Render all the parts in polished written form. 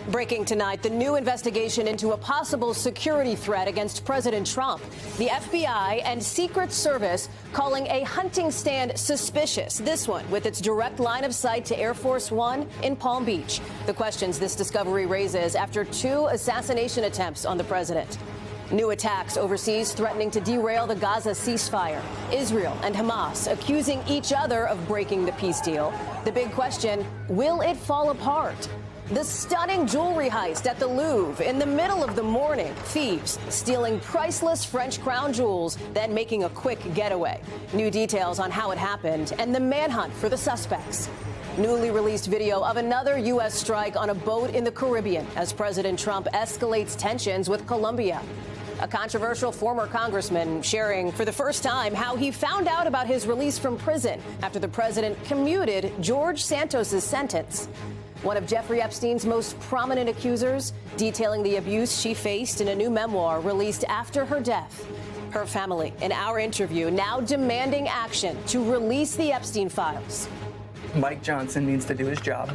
Breaking tonight, the new investigation into a possible security threat against President Trump. The FBI and Secret Service calling a hunting stand suspicious. This one with its direct line of sight to Air Force One in Palm Beach. The questions this discovery raises after 2 assassination attempts on the president. New attacks overseas threatening to derail the Gaza ceasefire. Israel and Hamas accusing each other of breaking the peace deal. The big question, will it fall apart? The stunning jewelry heist at the Louvre in the middle of the morning. Thieves stealing priceless French crown jewels, then making a quick getaway. New details on how it happened and the manhunt for the suspects. Newly released video of another U.S. strike on a boat in the Caribbean as President Trump escalates tensions with Colombia. A controversial former congressman sharing for the first time how he found out about his release from prison after the president commuted George Santos's sentence. One of Jeffrey Epstein's most prominent accusers, detailing the abuse she faced in a new memoir released after her death. Her family, in our interview, now demanding action to release the Epstein files. Mike Johnson needs to do his job.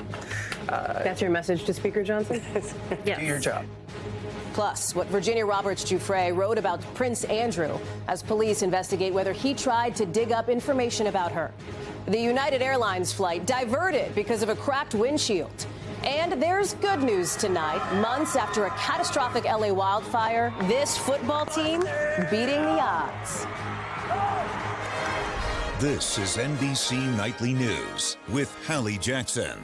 That's your message to Speaker Johnson? Yes. Do your job. Plus, what Virginia Roberts Giuffre wrote about Prince Andrew as police investigate whether he tried to dig up information about her. The United Airlines flight diverted because of a cracked windshield. And there's good news tonight. Months after a catastrophic LA wildfire, this football team beating the odds. This is NBC Nightly News with Hallie Jackson.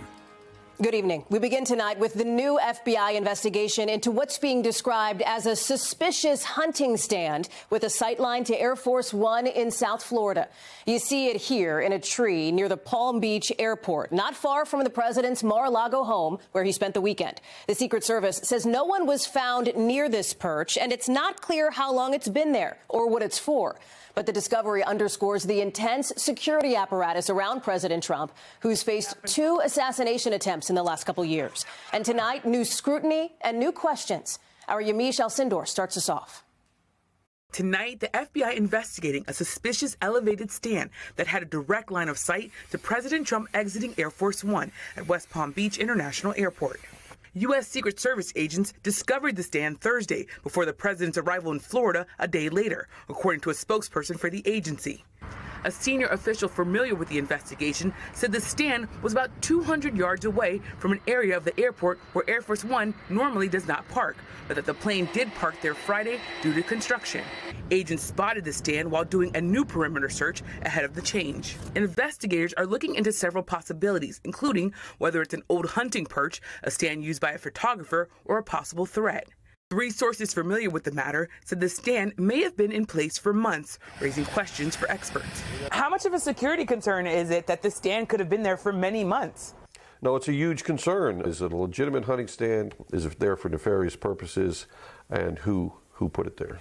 Good evening. We begin tonight with the new FBI investigation into what's being described as a suspicious hunting stand with a sightline to Air Force One in South Florida. You see it here in a tree near the Palm Beach airport, not far from the president's Mar-a-Lago home where he spent the weekend. The Secret Service says no one was found near this perch, and it's not clear how long it's been there or what it's for. But the discovery underscores the intense security apparatus around President Trump, who's faced 2 assassination attempts in the last couple years. And tonight, new scrutiny and new questions. Our Yamiche Alcindor starts us off. Tonight, the FBI investigating a suspicious elevated stand that had a direct line of sight to President Trump exiting Air Force One at West Palm Beach International Airport. U.S. Secret Service agents discovered the stand Thursday before the president's arrival in Florida a day later, according to a spokesperson for the agency. A senior official familiar with the investigation said the stand was about 200 yards away from an area of the airport where Air Force One normally does not park, but that the plane did park there Friday due to construction. Agents spotted the stand while doing a new perimeter search ahead of the change. Investigators are looking into several possibilities, including whether it's an old hunting perch, a stand used by a photographer, or a possible threat. 3 sources familiar with the matter said the stand may have been in place for months, raising questions for experts. How much of a security concern is it that the stand could have been there for many months? No, it's a huge concern. Is it a legitimate hunting stand? Is it there for nefarious purposes? And who put it there?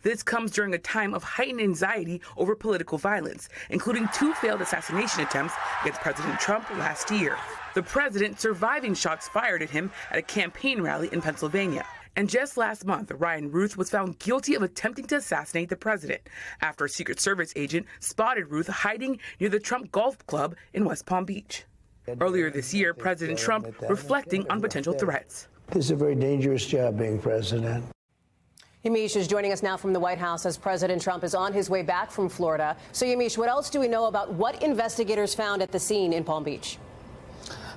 This comes during a time of heightened anxiety over political violence, including 2 failed assassination attempts against President Trump last year. The president surviving shots fired at him at a campaign rally in Pennsylvania. And just last month, Ryan Ruth was found guilty of attempting to assassinate the president after a Secret Service agent spotted Ruth hiding near the Trump Golf Club in West Palm Beach. Earlier this year, President Trump reflecting on potential threats. This is a very dangerous job being president. Yamiche is joining us now from the White House as President Trump is on his way back from Florida. So, Yamiche, what else do we know about what investigators found at the scene in Palm Beach?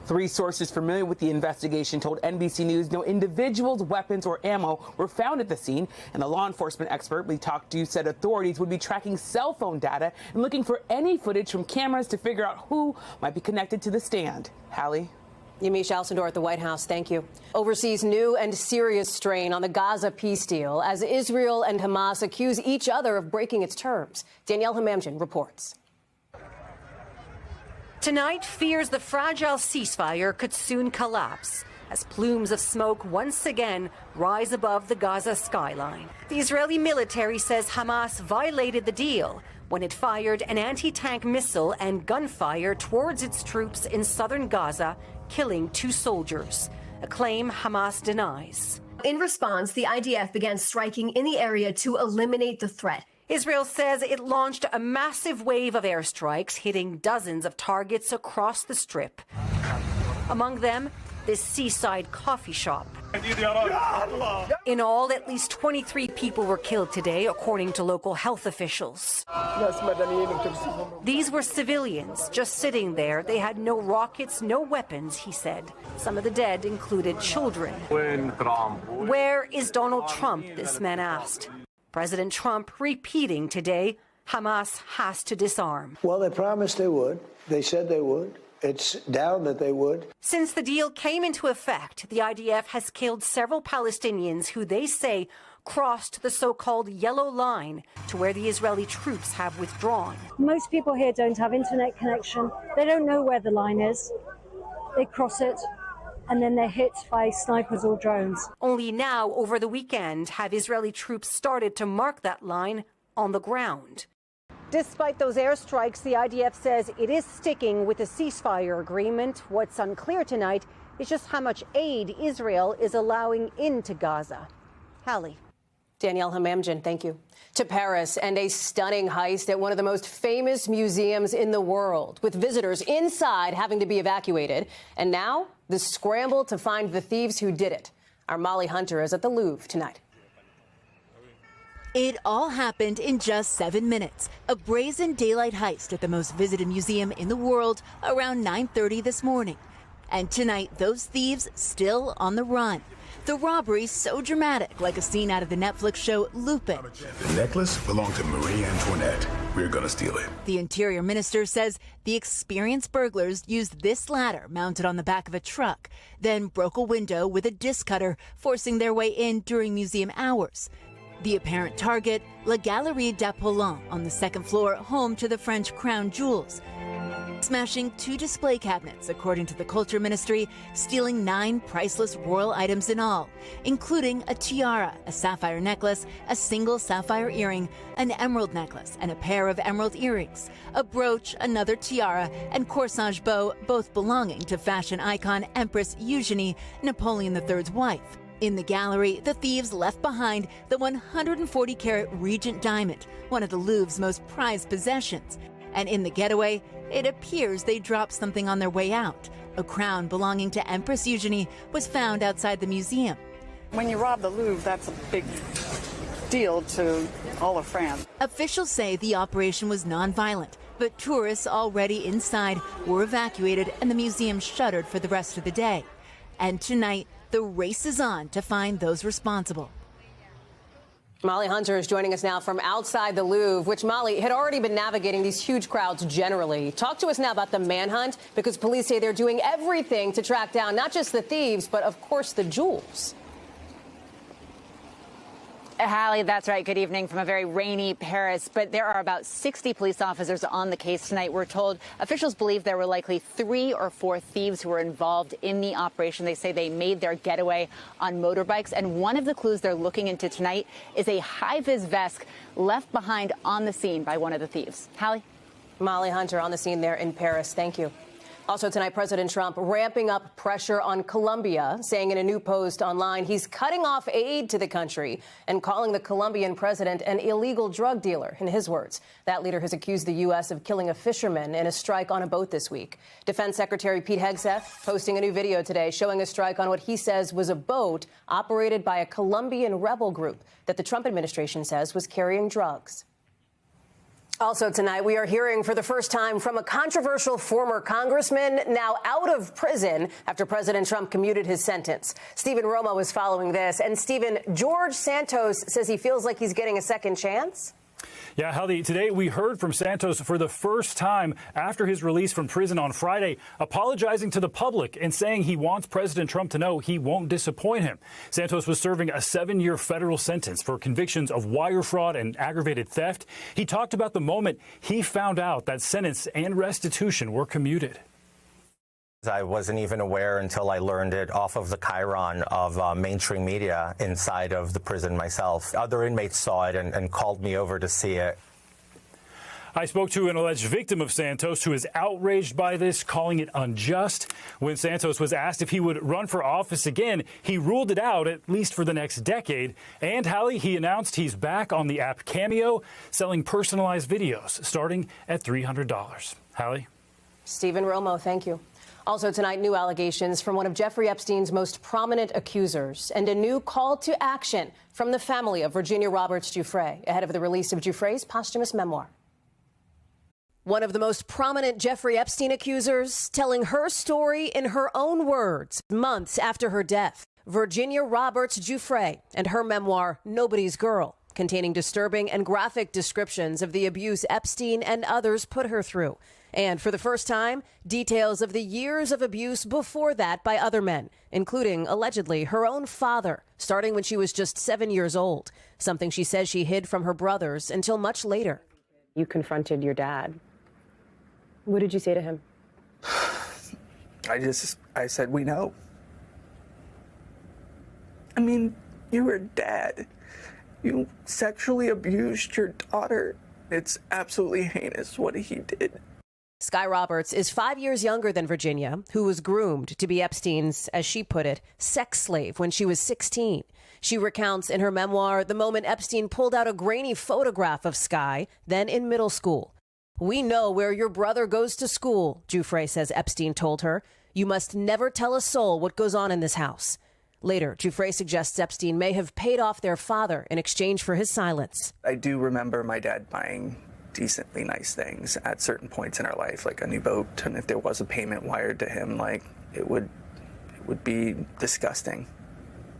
3 sources familiar with the investigation told NBC News no individuals, weapons, or ammo were found at the scene. And the law enforcement expert we talked to said authorities would be tracking cell phone data and looking for any footage from cameras to figure out who might be connected to the stand. Hallie? Yamiche Alcindor at the White House. Thank you. Overseas, new and serious strain on the Gaza peace deal as Israel and Hamas accuse each other of breaking its terms. Danielle Hamamjian reports. Tonight, fears the fragile ceasefire could soon collapse as plumes of smoke once again rise above the Gaza skyline. The Israeli military says Hamas violated the deal when it fired an anti-tank missile and gunfire towards its troops in southern Gaza, killing 2 soldiers, a claim Hamas denies. In response, the IDF began striking in the area to eliminate the threat. Israel says it launched a massive wave of airstrikes, hitting dozens of targets across the Strip. Among them, this seaside coffee shop. In all, at least 23 people were killed today, according to local health officials. These were civilians just sitting there. They had no rockets, no weapons, he said. Some of the dead included children. Where is Donald Trump? This man asked. President Trump repeating today, Hamas has to disarm. Well, they promised they would. They said they would. It's down that they would. Since the deal came into effect, the IDF has killed several Palestinians who they say crossed the so-called yellow line to where the Israeli troops have withdrawn. Most people here don't have internet connection. They don't know where the line is. They cross it, and then they're hit by snipers or drones. Only now, over the weekend, have Israeli troops started to mark that line on the ground. Despite those airstrikes, the IDF says it is sticking with the ceasefire agreement. What's unclear tonight is just how much aid Israel is allowing into Gaza. Hallie. Danielle Hamamdjian, thank you. To Paris, and a stunning heist at one of the most famous museums in the world, with visitors inside having to be evacuated. And now, the scramble to find the thieves who did it. Our Molly Hunter is at the Louvre tonight. It all happened in just 7 minutes. A brazen daylight heist at the most visited museum in the world around 9:30 this morning. And tonight, those thieves still on the run. The robbery so dramatic, like a scene out of the Netflix show Lupin. The necklace belonged to Marie Antoinette. We're gonna steal it. The interior minister says the experienced burglars used this ladder mounted on the back of a truck, then broke a window with a disc cutter, forcing their way in during museum hours. The apparent target, La Galerie d'Apollon, on the second floor, home to the French crown jewels. Smashing 2 display cabinets, according to the Culture Ministry, stealing 9 priceless royal items in all, including a tiara, a sapphire necklace, a single sapphire earring, an emerald necklace, and a pair of emerald earrings, a brooch, another tiara, and corsage bow, both belonging to fashion icon Empress Eugenie, Napoleon III's wife. In the gallery, the thieves left behind the 140-carat Regent diamond, one of the Louvre's most prized possessions. And in the getaway, it appears they dropped something on their way out. A crown belonging to Empress Eugenie was found outside the museum. When you rob the Louvre, that's a big deal to all of France. Officials say the operation was nonviolent, but tourists already inside were evacuated and the museum shuttered for the rest of the day. And tonight, the race is on to find those responsible. Molly Hunter is joining us now from outside the Louvre, which, Molly, had already been navigating these huge crowds generally. Talk to us now about the manhunt, because police say they're doing everything to track down not just the thieves, but, of course, the jewels. Hallie, that's right. Good evening from a very rainy Paris. But there are about 60 police officers on the case tonight. We're told officials believe there were likely 3 or 4 thieves who were involved in the operation. They say they made their getaway on motorbikes. And one of the clues they're looking into tonight is a high-vis vest left behind on the scene by one of the thieves. Hallie? Molly Hunter on the scene there in Paris. Thank you. Also tonight, President Trump ramping up pressure on Colombia, saying in a new post online he's cutting off aid to the country and calling the Colombian president an illegal drug dealer, in his words. That leader has accused the U.S. of killing a fisherman in a strike on a boat this week. Defense Secretary Pete Hegseth posting a new video today showing a strike on what he says was a boat operated by a Colombian rebel group that the Trump administration says was carrying drugs. Also tonight, we are hearing for the first time from a controversial former congressman now out of prison after President Trump commuted his sentence. Stephen Romo is following this. And Stephen, George Santos says he feels like he's getting a second chance. Yeah, Hallie, today we heard from Santos for the first time after his release from prison on Friday, apologizing to the public and saying he wants President Trump to know he won't disappoint him. Santos was serving a 7-year federal sentence for convictions of wire fraud and aggravated theft. He talked about the moment he found out that sentence and restitution were commuted. I wasn't even aware until I learned it off of the chyron of mainstream media inside of the prison myself. Other inmates saw it and called me over to see it. I spoke to an alleged victim of Santos who is outraged by this, calling it unjust. When Santos was asked if he would run for office again, he ruled it out, at least for the next decade. And, Hallie, he announced he's back on the app Cameo, selling personalized videos starting at $300. Hallie? Stephen Romo, thank you. Also tonight, new allegations from one of Jeffrey Epstein's most prominent accusers and a new call to action from the family of Virginia Roberts Giuffre ahead of the release of Giuffre's posthumous memoir. One of the most prominent Jeffrey Epstein accusers telling her story in her own words months after her death. Virginia Roberts Giuffre and her memoir, Nobody's Girl, containing disturbing and graphic descriptions of the abuse Epstein and others put her through. And for the first time, details of the years of abuse before that by other men, including, allegedly, her own father, starting when she was just 7 years old, something she says she hid from her brothers until much later. You confronted your dad. What did you say to him? I said, we know. I mean, you were dad. You sexually abused your daughter. It's absolutely heinous what he did. Sky Roberts is 5 years younger than Virginia, who was groomed to be Epstein's, as she put it, sex slave when she was 16. She recounts in her memoir the moment Epstein pulled out a grainy photograph of Sky, then in middle school. "We know where your brother goes to school," Giuffre says Epstein told her. "You must never tell a soul what goes on in this house." Later, Giuffre suggests Epstein may have paid off their father in exchange for his silence. I do remember my dad buying decently nice things at certain points in our life, like a new boat, and if there was a payment wired to him, like it would be disgusting.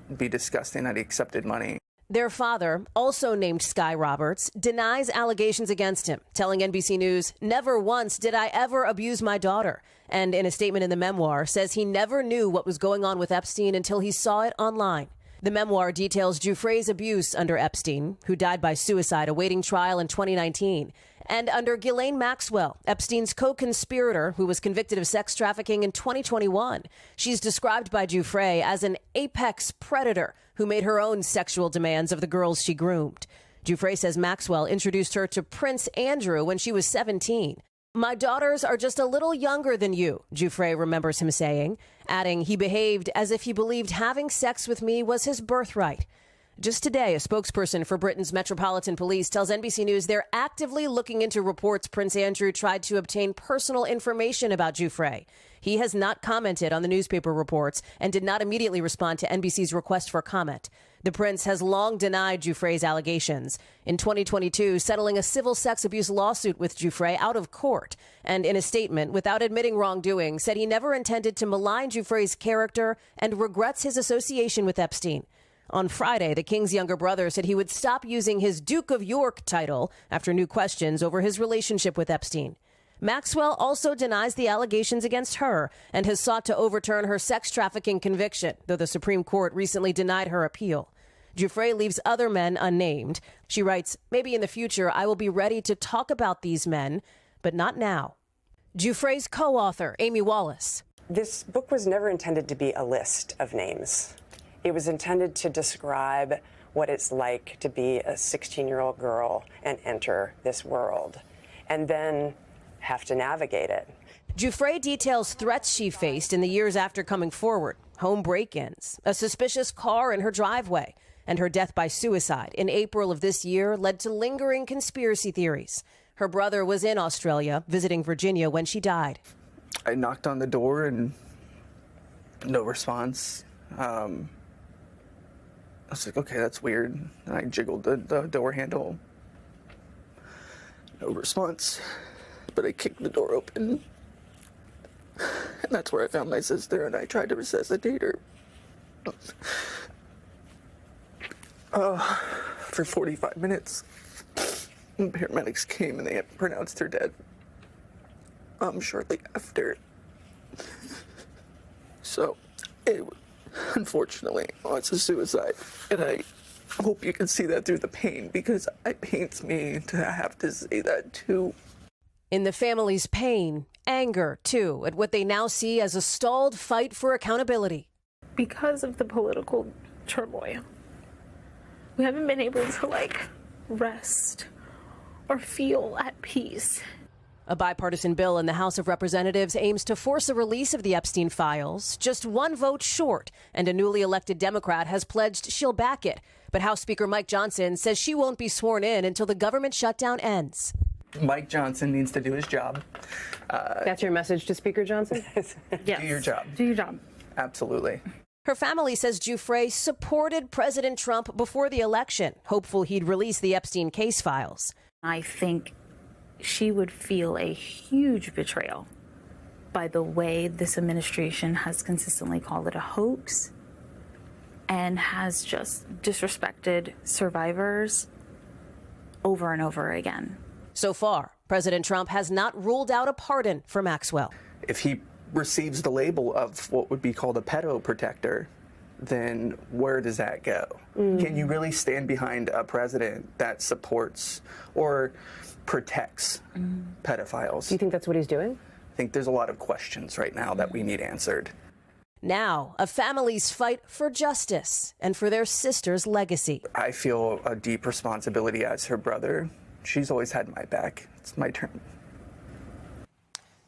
It'd be disgusting that he accepted money. Their father, also named Sky Roberts, denies allegations against him, telling NBC News, "Never once did I ever abuse my daughter." And in a statement in the memoir, says he never knew what was going on with Epstein until he saw it online. The memoir details Giuffre's abuse under Epstein, who died by suicide awaiting trial in 2019, and under Ghislaine Maxwell, Epstein's co-conspirator, who was convicted of sex trafficking in 2021. She's described by Giuffre as an apex predator who made her own sexual demands of the girls she groomed. Giuffre says Maxwell introduced her to Prince Andrew when she was 17. "My daughters are just a little younger than you," Giuffre remembers him saying, adding he behaved as if he believed having sex with me was his birthright. Just today, a spokesperson for Britain's Metropolitan Police tells NBC News they're actively looking into reports Prince Andrew tried to obtain personal information about Giuffre. He has not commented on the newspaper reports and did not immediately respond to NBC's request for comment. The prince has long denied Giuffre's allegations. In 2022, settling a civil sex abuse lawsuit with Giuffre out of court, and in a statement, without admitting wrongdoing, said he never intended to malign Giuffre's character and regrets his association with Epstein. On Friday, the king's younger brother said he would stop using his Duke of York title after new questions over his relationship with Epstein. Maxwell also denies the allegations against her and has sought to overturn her sex trafficking conviction, though the Supreme Court recently denied her appeal. Giuffre leaves other men unnamed. She writes, "Maybe in the future I will be ready to talk about these men, but not now." Giuffre's co-author, Amy Wallace. This book was never intended to be a list of names. It was intended to describe what it's like to be a 16-year-old girl and enter this world, and then have to navigate it. Giuffre details threats she faced in the years after coming forward, home break-ins, a suspicious car in her driveway, and her death by suicide in April of this year led to lingering conspiracy theories. Her brother was in Australia visiting Virginia when she died. I knocked on the door and no response. I was like, okay, that's weird. And I jiggled the door handle. No response. But I kicked the door open. And that's where I found my sister, and I tried to resuscitate her. For 45 minutes. And paramedics came and they had pronounced her dead. Shortly after. So, unfortunately, it's a suicide. And I hope you can see that through the pain, because it pains me to have to say that too. In the family's pain, anger, too, at what they now see as a stalled fight for accountability. Because of the political turmoil, we haven't been able to, rest or feel at peace. A bipartisan bill in the House of Representatives aims to force a release of the Epstein files, just one vote short, and a newly elected Democrat has pledged she'll back it. But House Speaker Mike Johnson says she won't be sworn in until the government shutdown ends. Mike Johnson needs to do his job. That's your message to Speaker Johnson? Yes. Do your job. Do your job. Absolutely. Her family says Giuffre supported President Trump before the election, hopeful he'd release the Epstein case files. I think she would feel a huge betrayal by the way this administration has consistently called it a hoax and has just disrespected survivors over and over again. So far, President Trump has not ruled out a pardon for Maxwell. If he receives the label of what would be called a pedo protector, then where does that go? Can you really stand behind a president that supports or protects pedophiles? Do you think that's what he's doing? I think there's a lot of questions right now that we need answered. Now, a family's fight for justice and for their sister's legacy. I feel a deep responsibility as her brother. She's always had my back. It's my turn.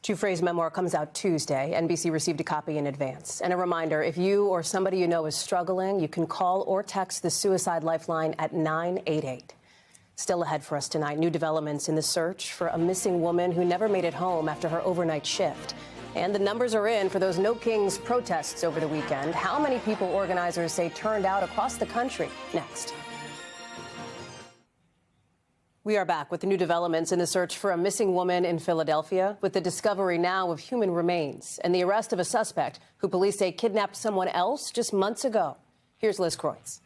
Giuffre's memoir comes out Tuesday. NBC received a copy in advance. And a reminder, if you or somebody you know is struggling, you can call or text the Suicide Lifeline at 988. Still ahead for us tonight, new developments in the search for a missing woman who never made it home after her overnight shift. And the numbers are in for those No Kings protests over the weekend. How many people organizers say turned out across the country? Next. We are back with the new developments in the search for a missing woman in Philadelphia, with the discovery now of human remains and the arrest of a suspect who police say kidnapped someone else just months ago. Here's Liz Kreutz.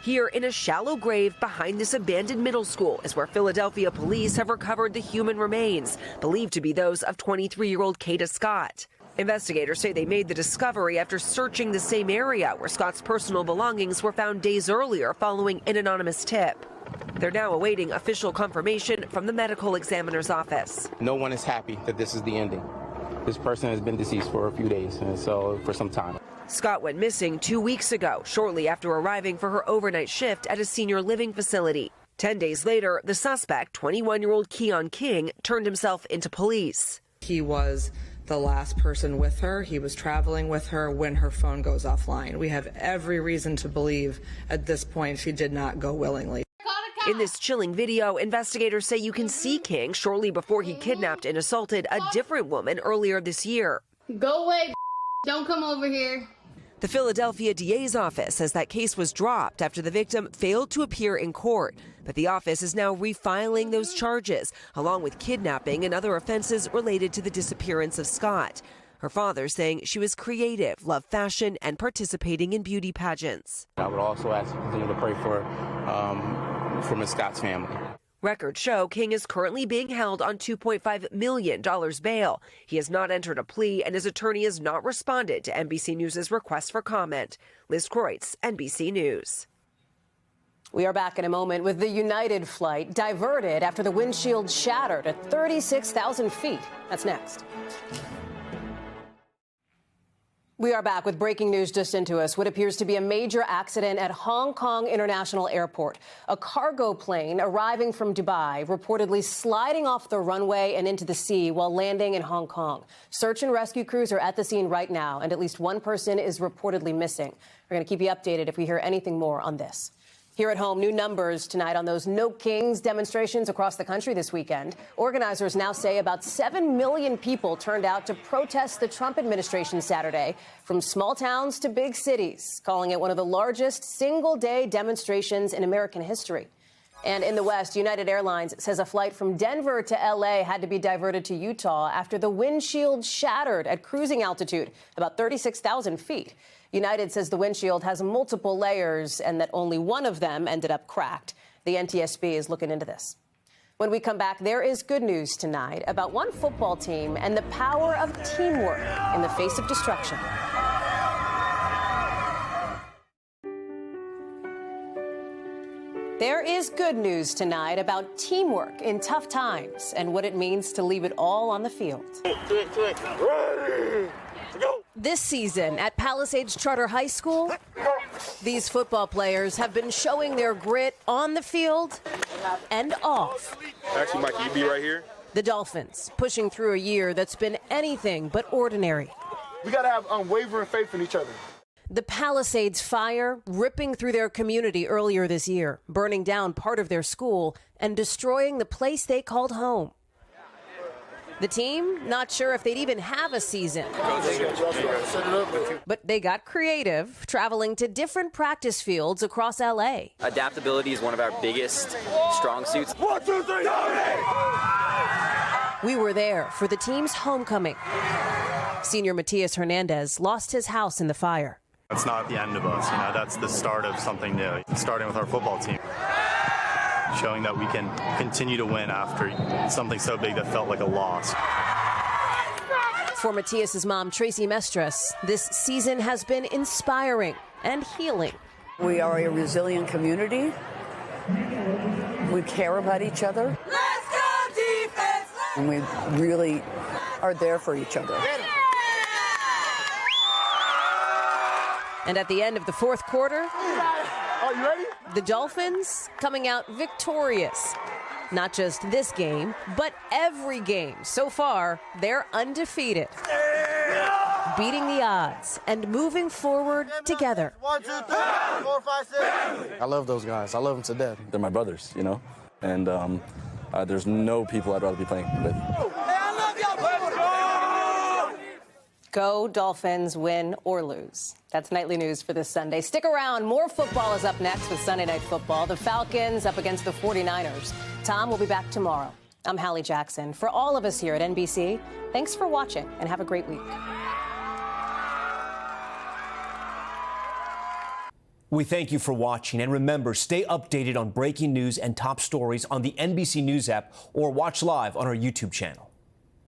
Here in a shallow grave behind this abandoned middle school is where Philadelphia police have recovered the human remains, believed to be those of 23-year-old Kata Scott. Investigators say they made the discovery after searching the same area where Scott's personal belongings were found days earlier following an anonymous tip. They're now awaiting official confirmation from the medical examiner's office. No one is happy that this is the ending. This person has been deceased for a few days, and so for some time. Scott went missing 2 weeks ago, shortly after arriving for her overnight shift at a senior living facility. 10 days later, the suspect, 21-year-old Keon King, turned himself into police. He was the last person with her. He was traveling with her when her phone goes offline. We have every reason to believe at this point she did not go willingly. In this chilling video, investigators say you can see King shortly before he kidnapped and assaulted a different woman earlier this year. Go away, don't come over here. The Philadelphia DA's office says that case was dropped after the victim failed to appear in court. But the office is now refiling those charges, along with kidnapping and other offenses related to the disappearance of Scott. Her father saying she was creative, loved fashion, and participating in beauty pageants. I would also ask you to continue to pray for Ms. Scott's family. Records show King is currently being held on $2.5 million bail. He has not entered a plea, and his attorney has not responded to NBC News' request for comment. Liz Kreutz, NBC News. We are back in a moment with the United flight diverted after the windshield shattered at 36,000 feet. That's next. We are back with breaking news just into us. What appears to be a major accident at Hong Kong International Airport. A cargo plane arriving from Dubai reportedly sliding off the runway and into the sea while landing in Hong Kong. Search and rescue crews are at the scene right now, and at least one person is reportedly missing. We're going to keep you updated if we hear anything more on this. Here at home, new numbers tonight on those No Kings demonstrations across the country this weekend. Organizers now say about 7 million people turned out to protest the Trump administration Saturday, from small towns to big cities, calling it one of the largest single-day demonstrations in American history. And in the West, United Airlines says a flight from Denver to L.A. had to be diverted to Utah after the windshield shattered at cruising altitude, about 36,000 feet. United says the windshield has multiple layers and that only one of them ended up cracked. The NTSB is looking into this. When we come back, there is good news tonight about one football team and the power of teamwork in the face of destruction. There is good news tonight about teamwork in tough times and what it means to leave it all on the field. This season at Palisades Charter High School, these football players have been showing their grit on the field and off. Actually, Mike, you be right here. The Dolphins pushing through a year that's been anything but ordinary. We got to have unwavering faith in each other. The Palisades fire ripping through their community earlier this year, burning down part of their school and destroying the place they called home. The team not sure if they'd even have a season. But they got creative, traveling to different practice fields across LA. Adaptability is one of our biggest strong suits. 1, 2, 3, We were there for the team's homecoming. Senior Matias Hernandez lost his house in the fire. It's not the end of us, that's the start of something new. Starting with our football team, showing that we can continue to win after something so big that felt like a loss. For Matias's mom, Tracy Mestras, this season has been inspiring and healing. We are a resilient community. We care about each other. Let's go defense! And we really are there for each other. And at the end of the fourth quarter, are you ready? The Dolphins coming out victorious. Not just this game, but every game so far, they're undefeated. Beating the odds and moving forward together. 1, 2, 3, 4, 5, 6. I love those guys. I love them to death. They're my brothers, and there's no people I'd rather be playing with. Go Dolphins, win or lose. That's Nightly News for this Sunday. Stick around. More football is up next with Sunday Night Football. The Falcons up against the 49ers. Tom will be back tomorrow. I'm Hallie Jackson. For all of us here at NBC, thanks for watching and have a great week. We thank you for watching. And remember, stay updated on breaking news and top stories on the NBC News app or watch live on our YouTube channel.